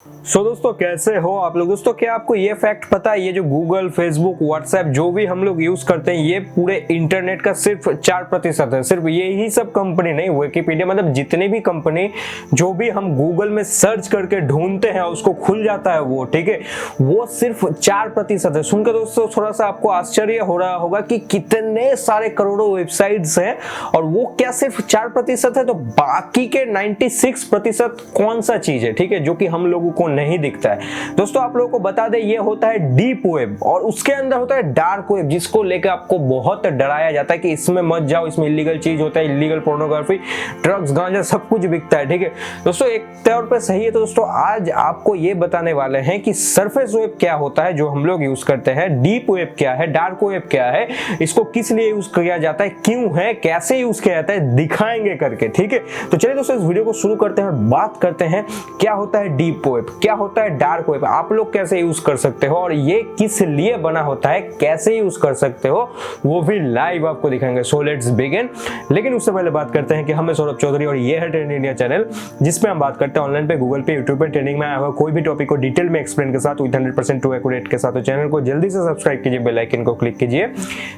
दोस्तों कैसे हो आप लोग। दोस्तों क्या आपको ये फैक्ट पता है, ये जो गूगल, फेसबुक, व्हाट्सएप जो भी हम लोग यूज करते हैं ये पूरे इंटरनेट का सिर्फ 4% है। सिर्फ ये ही सब कंपनी नहीं, विकिपीडिया मतलब जितने भी कंपनी जो भी हम गूगल में सर्च करके ढूंढते हैं उसको खुल जाता है वो, ठीक है, वो सिर्फ 4% है। सुनकर दोस्तों थोड़ा सा आपको आश्चर्य हो रहा होगा कि कितने सारे करोड़ों वेबसाइट्स हैं और वो क्या सिर्फ 4% है, तो बाकी के 96% कौन सा चीज है, ठीक है, जो कि हम लोगों को नहीं दिखता है। दोस्तों आप लोगों को बता दें ये होता है डीप वेब और उसके अंदर होता है डार्क वेब, जिसको लेकर आपको बहुत डराया जाता है कि इसमें मत जाओ, इसमें इलीगल चीज होता है, इलीगल पोर्नोग्राफी, ड्रग्स, गांजा सब कुछ बिकता है, ठीक है। दोस्तों एक तौर पे सही है। तो दोस्तों आज आपको ये बताने वाले हैं कि सरफेस वेब क्या होता है जो हम लोग यूज करते हैं, डीप वेब क्या है, डार्क वेब क्या है, इसको किस लिए यूज किया जाता है, क्यों है, कैसे यूज किया जाता है, दिखाएंगे करके, ठीक है। तो चलिए दोस्तों इस वीडियो को शुरू करते हैं और बात करते हैं क्या होता है डीप वेब, क्या होता है डार्क वेब, आप लोग कैसे यूज कर सकते हो और ये किस लिए बना होता है, कैसे यूज कर सकते हो, वो भी लाइव आपको दिखाएंगे। So let's begin. लेकिन उससे पहले बात करते हैं कि हम सौरभ चौधरी और ये है ट्रेंड इंडिया चैनल, जिसमें हम बात करते हैं ऑनलाइन पे, गूगल पे, यूट्यूब पे ट्रेंडिंग में आया हुआ कोई भी टॉपिक को डिटेल में एक्सप्लेन के साथ विद 100% ट्रू एक्यूरेट के साथ। तो चैनल को जल्दी से सब्सक्राइब कीजिए, बेल आइकन को क्लिक कीजिए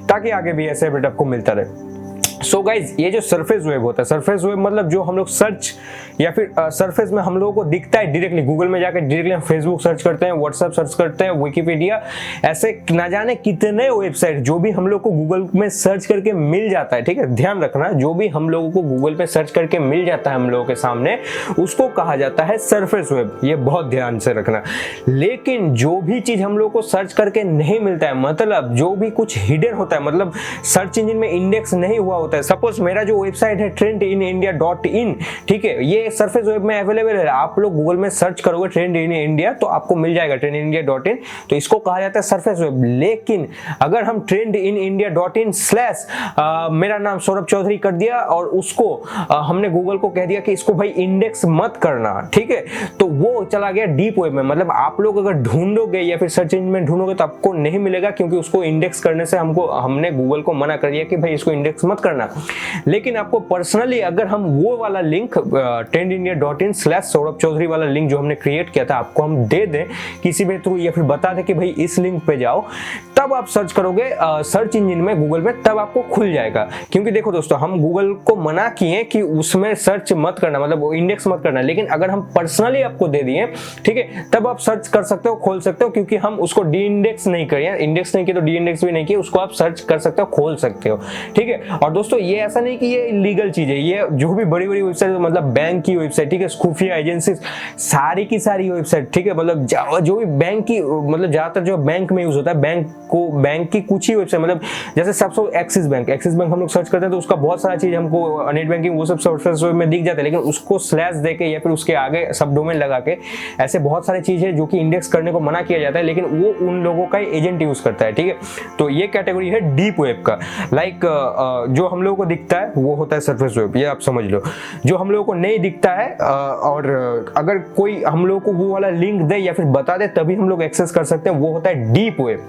ताकि आगे भी ऐसे अपडेट आपको मिलता रहे। सो गाइज ये जो सरफेस वेब होता है, सरफेस वेब मतलब जो हम लोग सर्च या फिर सरफेस में हम लोगों को दिखता है डायरेक्टली, गूगल में जाकर डायरेक्टली हम फेसबुक सर्च करते हैं, व्हाट्सएप सर्च करते हैं, विकिपीडिया, ऐसे ना जाने कितने वेबसाइट जो भी हम लोग को गूगल में सर्च करके मिल जाता है, ठीक है, ध्यान रखना, जो भी हम लोगों को गूगल पे सर्च करके मिल जाता है हम लोगों के सामने, उसको कहा जाता है सरफेस वेब, ये बहुत ध्यान से रखना। लेकिन जो भी चीज हम लोग को सर्च करके नहीं मिलता है, मतलब जो भी कुछ हिडन होता है, मतलब सर्च इंजन में इंडेक्स नहीं हुआ होता है, सपोज मेरा जो वेबसाइट है trendinIndia.in, ठीक है, ये सरफेस वेब में अवेलेबल है, आप लोग गूगल में सर्च करोगे ट्रेंड इन इंडिया तो आपको मिल जाएगा trendinIndia.in, तो इसको कहा जाता है सरफेस वेब। लेकिन अगर हम trendinIndia.in स्लैश मेरा नाम सौरभ चौधरी कर दिया और उसको हमने गूगल को कह दिया कि इसको भाई इंडेक्स मत करना, ठीक है, तो वो चला गया डीप वेब में। मतलब आप लोग अगर ढूंढोगे या फिर सर्च इंजन में ढूंढोगे तो आपको नहीं मिलेगा, क्योंकि उसको इंडेक्स करने से हमने गूगल को मना कर दिया कि भाई इसको इंडेक्स मत करना। लेकिन आपको पर्सनली अगर हम वो वाला link trendinIndia.in slash Saurabh Chaudhary वाला लिंक जो हमने क्रिएट किया था आपको हम दे दें किसी भी थ्रू, या फिर बता दें कि भाई इस लिंक पे जाओ, तब आप सर्च करोगे सर्च इंजन में गूगल में, तब आपको खुल जाएगा। क्योंकि देखो दोस्तों हम गूगल को मना किए कि उसमें सर्च मत करना, मतलब इंडेक्स मत करना, लेकिन अगर हम पर्सनली आपको दे दिए, ठीक है, तब आप सर्च कर सकते हो, खोल सकते हो, क्योंकि हम उसको डी इंडेक्स नहीं करें, इंडेक्स नहीं किया तो डी इंडेक्स भी नहीं किया, उसको आप सर्च कर सकते हो, खोल सकते हो, ठीक है। और दोस्तों ये ऐसा नहीं कि ये इलीगल चीज है, ये जो भी बड़ी बड़ी वेबसाइट, मतलब बैंक की वेबसाइट, ठीक है, खुफिया एजेंसी, सारी की सारी वेबसाइट, ठीक है, मतलब जो भी बैंक की, मतलब ज्यादातर जो बैंक में यूज होता है, बैंक की कुछ ही वेबसाइट, मतलब जैसे सबसे एक्सिस बैंक हम लोग सर्च करते हैं तो उसका बहुत सारा चीज हमको नेट बैंकिंग वो सब सरफेस वेब में दिख जाता है, लेकिन उसको स्लैश देके या फिर उसके आगे सब डोमेन लगा के ऐसे बहुत सारी चीज है जो कि इंडेक्स करने को मना किया जाता है, लेकिन वो उन लोगों का एजेंट यूज करता है, ठीक है। तो ये कैटेगरी है डीप वेब का। लाइक जो हम लोगों को दिखता है वो होता है सरफेस वेब, ये आप समझ लो। जो हम लोगों को नहीं दिखता है और अगर कोई हम लोगों को वो वाला लिंक दे या फिर बता दे तभी हम लोग एक्सेस कर सकते हैं, वो होता है डीप वेब।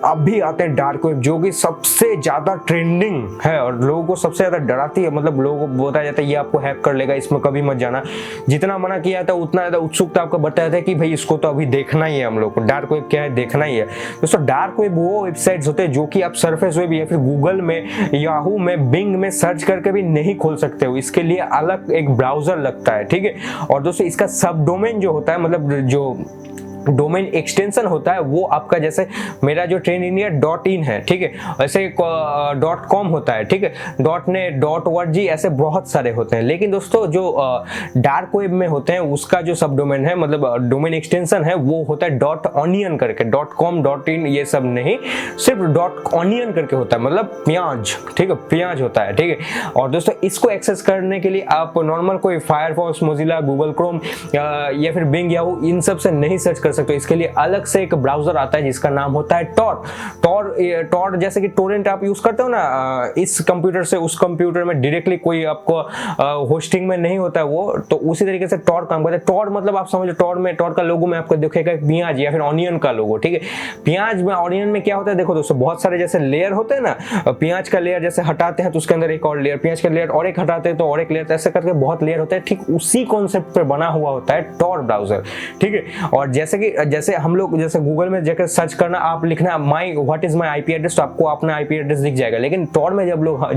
अब भी आते हैं डार्क वेब, जो कि सबसे ज्यादा ट्रेंडिंग है और लोगों को सबसे ज्यादा डराती है, मतलब लोगों को बताया जाता है ये आपको हैक कर लेगा, इसमें कभी मत जाना। जितना मना किया जाता है उतना ज्यादा उत्सुकता आपको बताया था कि भाई इसको तो अभी देखना ही है, हम लोग को डार्क वेब क्या है देखना ही है। दोस्तों डार्क वेब वो वेबसाइट्स होते हैं जो कि आप सरफेस वेब या फिर गूगल में, याहू में, बिंग में सर्च करके भी नहीं खोल सकते हो, इसके लिए अलग एक ब्राउजर लगता है, ठीक है। और दोस्तों इसका सब डोमेन जो होता है, मतलब जो डोमेन एक्सटेंशन होता है वो आपका, जैसे मेरा जो trendinIndia.in है, ठीक है, ऐसे .com होता है, ठीक है, .net, .org, ऐसे बहुत सारे होते हैं। लेकिन दोस्तों जो डार्क वेब में होते हैं उसका जो सब डोमेन है, मतलब डोमेन एक्सटेंशन है, वो होता है .onion करके, .com, .in ये सब नहीं, सिर्फ .onion करके होता है, मतलब प्याज, ठीक है, प्याज होता है, ठीक है। और दोस्तों इसको एक्सेस करने के लिए आप नॉर्मल कोई फायरफॉक्स, मोजिला, गूगल क्रोम या फिर बिंग, याहू इन सब से नहीं सर्च कर सकते हो, इसके लिए अलग से एक ब्राउजर आता है जिसका नाम होता है टॉर। जैसे कि टोरेंट आप यूज करते हो ना, इस कंप्यूटर से उस कंप्यूटर में डायरेक्टली कोई आपको होस्टिंग में नहीं होता है वो, तो उसी तरीके से टॉर काम करता है। टॉर मतलब आप समझ लो, टॉर का लोगो में आपको दिखेगा प्याज या फिर ऑनियन का लोगो, ठीक है। प्याज में ऑनियन में क्या होता है, देखो दोस्तों, बहुत सारे जैसे लेयर होते हैं ना, प्याज का लेयर जैसे हटाते हैं तो उसके अंदर एक और लेयर, प्याज का लेयर और एक हटाते हैं तो और एक लेयर, ऐसे करके बहुत लेयर होता है। ठीक उसी कॉन्सेप्ट पर बना हुआ होता है टॉर ब्राउजर, ठीक है। और जैसे हम लोग जैसे गूगल में जाकर सर्च करना, आप लिखना what is my IP address, तो आपको अपना आईपी एड्रेस दिख जाएगा। लेकिन टॉर में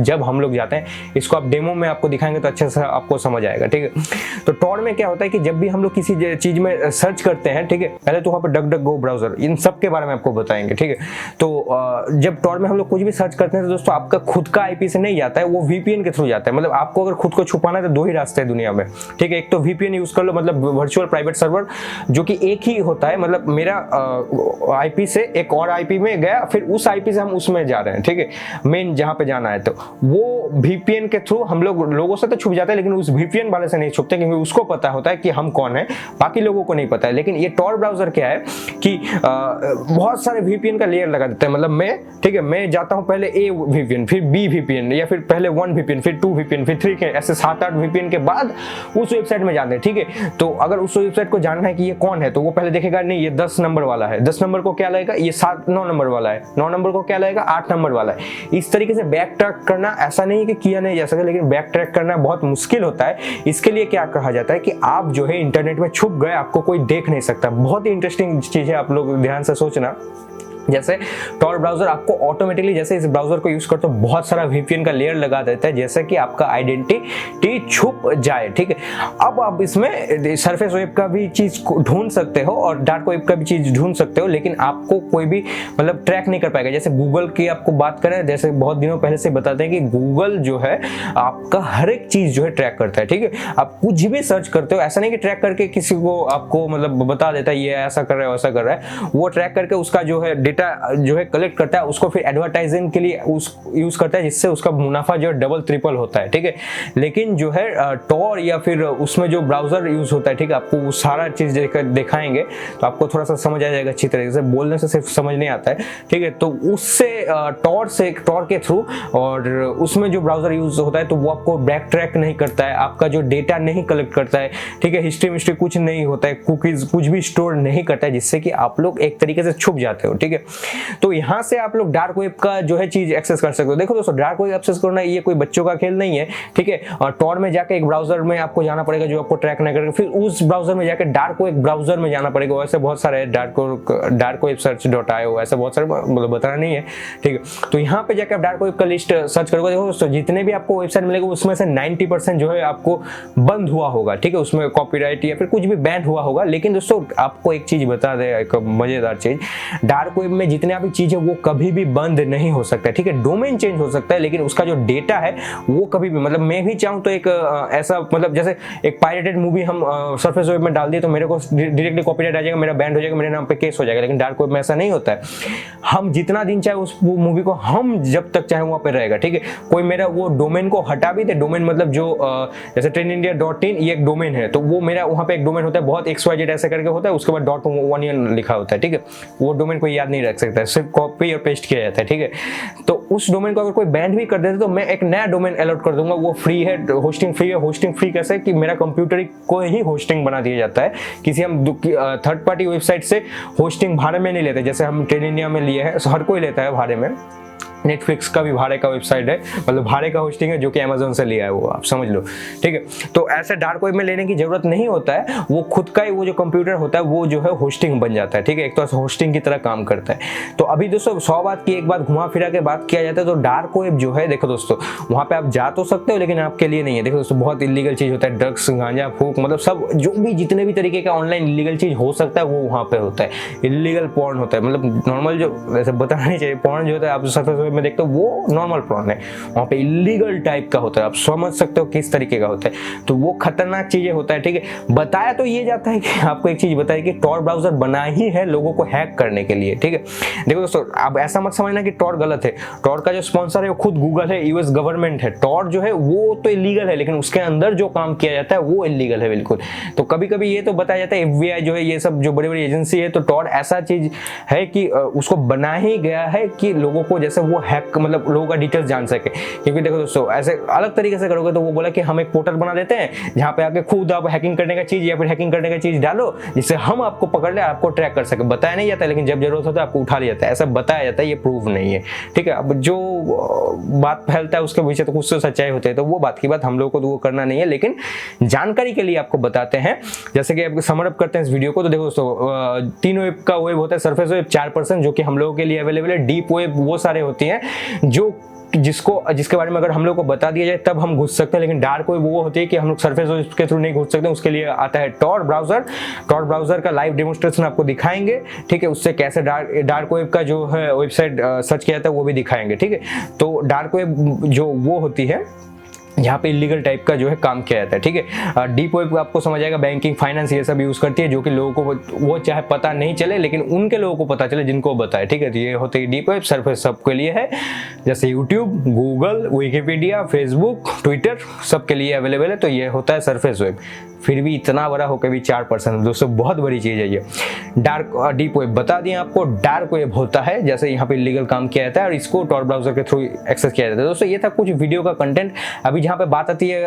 जब हम लोग जाते हैं, इसको आप डेमो में आपको दिखाएंगे तो अच्छे से आपको समझ आएगा, ठीक है। तो टॉर में क्या होता है कि जब भी हम लोग किसी चीज में सर्च करते हैं, ठीक है, पहले तो वहां पर डक ब्राउजर, इन सब के बारे में आपको बताएंगे, ठीक है। तो जब टॉर में हम लोग कुछ भी सर्च करते हैं तो दोस्तों आपका खुद का आईपी से नहीं जाता है, वो वीपीएन के थ्रू जाता है। मतलब आपको अगर खुद को छुपाना है तो दो ही रास्ते हैं दुनिया में, ठीक है। एक तो वीपीएन यूज कर लो, मतलब वर्चुअल प्राइवेट सर्वर, जो कि एक ही होता है, मतलब मेरा आईपी से एक और आईपी में गया, फिर उस आईपी से हम उसमें जा रहे हैं, ठीक है, मेन जहां पे जाना है। तो वो वीपीएन के थ्रू हम लोगों से तो छुप जाता है, लेकिन उस वीपीएन वाले से नहीं छुपते, क्योंकि उसको पता होता है कि हम कौन है, बाकी लोगों को नहीं पता है। लेकिन ये टॉर ब्राउजर क्या है कि बहुत सारे वीपीएन का लेयर लगा देता है। मतलब मैं, ठीक है, मैं जाता हूं पहले ए वीपीएन, फिर बी वीपीएन, या फिर पहले 1 वीपीएन, फिर 2 वीपीएन, फिर 3 के, ऐसे 7-8 वीपीएन के बाद उस वेबसाइट में जाते हैं, ठीक है। तो अगर उस वेबसाइट को जानना है कि ये कौन है, तो वो पहले देखेगा, नहीं ये 10 नंबर वाला है, 10 नंबर को क्या लगेगा, ये 9 नंबर वाला है, 9 नंबर को क्या लगेगा, 8 नंबर वाला है। इस तरीके से बैक ट्रैक करना, ऐसा नहीं है कि किया नहीं जा सकता, लेकिन बैक ट्रैक करना बहुत मुश्किल होता है। इसके लिए क्या कहा जाता है कि आप जो है इंटरनेट में छुप गए, आपको कोई देख नहीं सकता। बहुत ही इंटरेस्टिंग चीज है, आप लोग ध्यान से सोचना। जैसे टॉर ब्राउजर आपको ऑटोमेटिकली, जैसे इस ब्राउजर को यूज करते हो, बहुत सारा वीपीएन का लेयर लगा देता है, जैसे कि आपका आइडेंटिटी छुप जाए, ठीक है। अब आप इसमें सरफेस वेब का भी चीज ढूंढ सकते हो और डार्क वेब का भी चीज ढूंढ सकते हो, लेकिन आपको कोई भी मतलब ट्रैक नहीं कर पाएगा। जैसे गूगल की आपको बात करें, जैसे बहुत दिनों पहले से बताते हैं कि गूगल जो है आपका हर एक चीज जो है ट्रैक करता है, ठीक है। आप कुछ भी सर्च करते हो, ऐसा नहीं कि ट्रैक करके किसी को आपको मतलब बता देता है ये ऐसा कर रहा है वैसा कर रहा है, वो ट्रैक करके उसका जो है डेटा जो है कलेक्ट करता है, उसको फिर एडवर्टाइजिंग के लिए यूज करता है, जिससे उसका मुनाफा जो है डबल ट्रिपल होता है, ठीक है। लेकिन जो है टॉर या फिर उसमें जो ब्राउजर यूज होता है, ठीक है, आपको वो सारा चीज दिखाएंगे तो आपको थोड़ा सा समझ आ जाएगा अच्छी तरीके से, बोलने से सिर्फ समझ नहीं आता है, ठीक है। तो उससे टॉर के थ्रू, और उसमें जो ब्राउजर यूज होता है तो वो आपको बैक ट्रैक नहीं करता है, आपका जो डेटा नहीं कलेक्ट करता है, ठीक है, हिस्ट्री कुछ नहीं होता है, कुकीज कुछ भी स्टोर नहीं करता है, जिससे कि आप लोग एक तरीके से छुप जाते हो, ठीक है। तो यहां से आप लोग डार्क वेब का जो है चीज एक्सेस कर सकते हो। देखो दोस्तों, डार्क वेब एक्सेस करना ये कोई बच्चों का खेल नहीं है, ठीक है। और टॉर में जाके एक ब्राउजर में आपको जाना पड़ेगा जो आपको ट्रैक नहीं करेगा, फिर उस ब्राउजर में जाके डार्क वेब ब्राउजर में जाना पड़ेगा। वैसे बहुत सारे डार्क वेब search.io, ऐसे बहुत सारे, मतलब बताना नहीं है, ठीक है। तो यहाँ पे जाकर आप डार्क वेब का लिस्ट सर्च करोगे, देखो दोस्तों, जितने भी आपको वेबसाइट मिलेगा उसमें से 90% जो है आपको बंद हुआ होगा, ठीक है, उसमें कॉपीराइट या फिर कुछ भी बैन हुआ होगा। लेकिन दोस्तों आपको एक चीज बता दे, एक मजेदार चीज, डार्क वेब में जितने भी चीज है वो कभी भी बंद नहीं हो सकता है, ठीक है। डोमेन चेंज हो सकता है, लेकिन उसका जो डेटा है वो कभी भी, मतलब मैं भी चाहूं तो एक ऐसा, मतलब जैसे एक पायरेटेड मूवी हम सरफेस वेब में डाल दिए तो मेरे को डायरेक्टली कॉपीराइट आ जाएगा, मेरा बैंड हो जाएगा, मेरे नाम पे केस हो जाएगा। लेकिन डार्क वेब में ऐसा नहीं होता है, हम जितना दिन चाहे उस मूवी को हम जब तक चाहे वहां पे रहेगा, ठीक है। कोई मेरा वो डोमेन को हटा भी दे, डोमेन मतलब जो जैसे trendindia.in ये एक डोमेन है, तो वो मेरा वहां पे एक डोमेन होता है, बहुत XYZ ऐसे करके होता है, उसके बाद .1 लिखा होता है, ठीक है। वो डोमेन को याद नहीं रख सकता है, सिर्फ कॉपी और पेस्ट किया जाता है, ठीक है। तो उस डोमेन को अगर कोई बैंड भी कर देता तो मैं एक नया डोमेन अलॉट कर दूंगा, वो फ्री है, होस्टिंग फ्री है। होस्टिंग फ्री कैसे कि मेरा कंप्यूटर को ही होस्टिंग बना दिया जाता है, किसी हम थर्ड पार्टी वेबसाइट से होस्टिंग भाड़े में नहीं लेते, जैसे हम ट्रेन इंडिया में लिए है, हर कोई लेता है भाड़े में। नेटफ्लिक्स का भी भाड़े का वेबसाइट है, मतलब भाड़े का होस्टिंग है, जो कि अमेजोन से लिया है, वो आप समझ लो, ठीक है। तो ऐसे डार्क वेब में लेने की जरूरत नहीं होता है, वो खुद का ही वो जो कंप्यूटर होता है वो जो है होस्टिंग बन जाता है, ठीक है। एक तो होस्टिंग की तरह काम करता है। तो अभी दोस्तों 100 बात की एक बात घुमा फिरा के बात किया जाता है, तो डार्क वेब जो है, देखो दोस्तों, वहां पे आप जा तो सकते हो, लेकिन आपके लिए नहीं है। देखो दोस्तों, बहुत इलीगल चीज होता है, ड्रग्स, गांजा, फूक, मतलब सब जो भी जितने भी तरीके का ऑनलाइन इलीगल चीज हो सकता है वो वहां पे होता है। इलीगल पॉर्न होता है, मतलब नॉर्मल जो, वैसे बताना नहीं चाहिए, पॉर्न जो होता है आप वेब में देखते हो वो नॉर्मल पोर्न है, वहाँ पे इलीगल टाइप का होता है, आप समझ सकते हो किस तरीके का होता है, तो वो खतरनाक चीजें होता है। ठीक है, बताया तो ये जाता है कि आपको एक चीज बताई कि टॉर ब्राउजर बना ही है लोगों को हैक करने के लिए। ठीक है, देखो दोस्तों अब ऐसा मत समझना कि टॉर गलत है, टॉर का जो स्पॉन्सर है वो खुद गूगल है, यूएस गवर्नमेंट है। टॉर जो है वो तो इलीगल है, लेकिन उसके अंदर जो काम किया जाता है वो इलीगल है बिल्कुल। तो कभी कभी ये तो बताया जाता है एफबीआई जो है, ये सब जो बड़ी बड़ी एजेंसी है, तो टॉर ऐसा चीज है कि उसको बना ही गया है कि लोगों को जैसे वो हैक मतलब लोगों का डिटेल्स जान सके। क्योंकि देखो दोस्तों ऐसे अलग तरीके से करोगे तो वो बोला कि हम एक पोर्टल बना देते हैं जहां पे आके खुद आप हैकिंग करने का चीज या फिर हैकिंग करने का चीज डालो, जिससे हम आपको पकड़ ले, आपको ट्रैक कर सके। बताया नहीं जाता, लेकिन जब जरूरत होता है आपको उठा लिया जाता है, ऐसा बताया जाता है, ये प्रूव नहीं है। ठीक है, अब जो बात फैलता है उसके पीछे तो कुछ तो सच्चाई होती है, तो वो बात की बात हम लोग को तो वो करना नहीं है, लेकिन जानकारी के लिए आपको बताते हैं। जैसे कि आपको समर अप करते हैं इस वीडियो को, तो देखो दोस्तों 3 वेब का वेब होता है, सरफेस वेब 4% जो कि हम लोगों के लिए अवेलेबल है, डीप वेब वो सारे होती हैं जो जिसके बारे में अगर हम लोग को बता दिया जाए तब हम घुस सकते हैं, लेकिन डार्क वेब वो होती है कि हम लोग सरफेस वेब के थ्रू नहीं घुस सकते। उसके लिए आता है टॉर ब्राउजर। टॉर ब्राउजर का लाइव डेमोन्स्ट्रेशन आपको दिखाएंगे। ठीक है, उससे कैसे डार्क वेब का जो है वेबसाइट सर्च किया जाता है वो भी दिखाएंगे। ठीक है, तो डार्क वेब जो वो होती है यहाँ पे इलीगल टाइप का जो है काम किया जाता है। ठीक है, डीप वेब आपको समझ आएगा, बैंकिंग फाइनेंस ये सब यूज करती है, जो कि लोगों को वो चाहे पता नहीं चले लेकिन उनके लोगों को पता चले जिनको बताए। ठीक है, तो ये होते हैं डीप वेब। सरफेस सबके लिए है, जैसे YouTube, Google, Wikipedia, Facebook, Twitter सबके लिए अवेलेबल है, तो ये होता है सरफेस वेब। फिर भी इतना बड़ा होकर भी 4% दोस्तों बहुत बड़ी चीज है ये। डार्क डीप वेब बता दिए आपको, डार्क वेब होता है जैसे यहाँ पे इलीगल काम किया जाता है और इसको टॉर ब्राउजर के थ्रू एक्सेस किया जाता है। दोस्तों ये था कुछ वीडियो का कंटेंट। अभी जहाँ पे बात आती है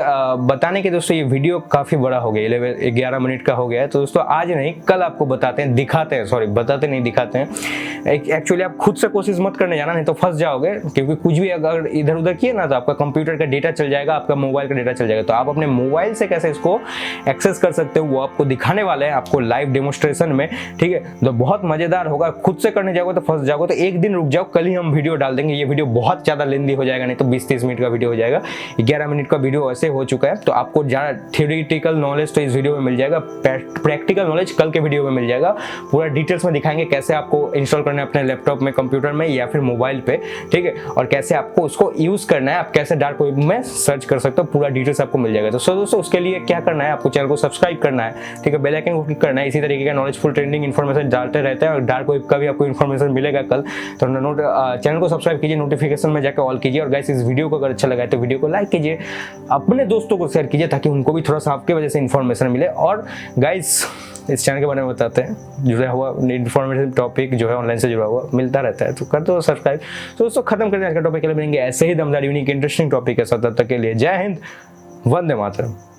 बताने की, दोस्तों ये वीडियो काफी बड़ा हो गया, 11 मिनट का हो गया है, तो दोस्तों आज नहीं कल आपको बताते हैं, दिखाते हैं, सॉरी बताते नहीं दिखाते हैं। एक्चुअली आप खुद से कोशिश मत करने जाना, नहीं तो फंस जाओगे, क्योंकि कुछ भी अगर इधर उधर किए ना तो आपका कंप्यूटर का डेटा चल जाएगा, आपका मोबाइल का डेटा चल जाएगा। तो आप अपने मोबाइल से कैसे इसको एक्सेस कर सकते हो वो आपको दिखाने वाले हैं, आपको लाइव डेमोन्स्ट्रेशन में। ठीक है, तो बहुत मजेदार होगा। खुद से करने जाओगे तो फंस जाओगे, तो एक दिन रुक जाओ, कल ही हम वीडियो डाल देंगे। ये वीडियो बहुत ज्यादा लेंदी हो जाएगा, नहीं तो 20-30 मिनट का वीडियो हो जाएगा। 11 मिनट का वीडियो ऐसे हो चुका है, तो आपको ज्यादा थ्योरेटिकल नॉलेज तो इस वीडियो में मिल जाएगा, प्रैक्टिकल नॉलेज कल के वीडियो में मिल जाएगा। पूरा डिटेल्स में दिखाएंगे कैसे आपको इंस्टॉल करना है अपने लैपटॉप में, कंप्यूटर में या फिर मोबाइल पे। ठीक है, और कैसे आपको उसको यूज करना है, आप कैसे डार्क वेब में सर्च कर सकते हो, पूरा डिटेल्स आपको मिल जाएगा। तो दोस्तों उसके लिए क्या करना है, आपको चैनल को सब्सक्राइब करना है। ठीक है, बेल आइकन को क्लिक करना है। इसी तरीके का नॉलेजफुल ट्रेंडिंग इन्फॉर्मेशन डालते रहते हैं और डार्क वेब का भी आपको इन्फॉर्मेशन मिलेगा कल। तो चैनल को सब्सक्राइब कीजिए, नोटिफिकेशन में जाकर ऑल कीजिए। और गाइस इस वीडियो को अगर अच्छा लगा है तो वीडियो को लाइक कीजिए, अपने दोस्तों को शेयर कीजिए ताकि उनको भी थोड़ा सा आपके वजह से इन्फॉर्मेशन मिले। और गाइस इस चैनल के बारे में बताते हैं, जुड़ा हुआ इन्फॉर्मेटिव टॉपिक जो है ऑनलाइन से जुड़ा हुआ मिलता रहता है, तो कर दो सब्सक्राइब। तो दोस्तों खत्म करते हैं आज का टॉपिक के लिए, मिलेंगे ऐसे ही दमदार यूनिक इंटरेस्टिंग टॉपिक के साथ। तब तक के लिए जय हिंद, वंदे मातरम।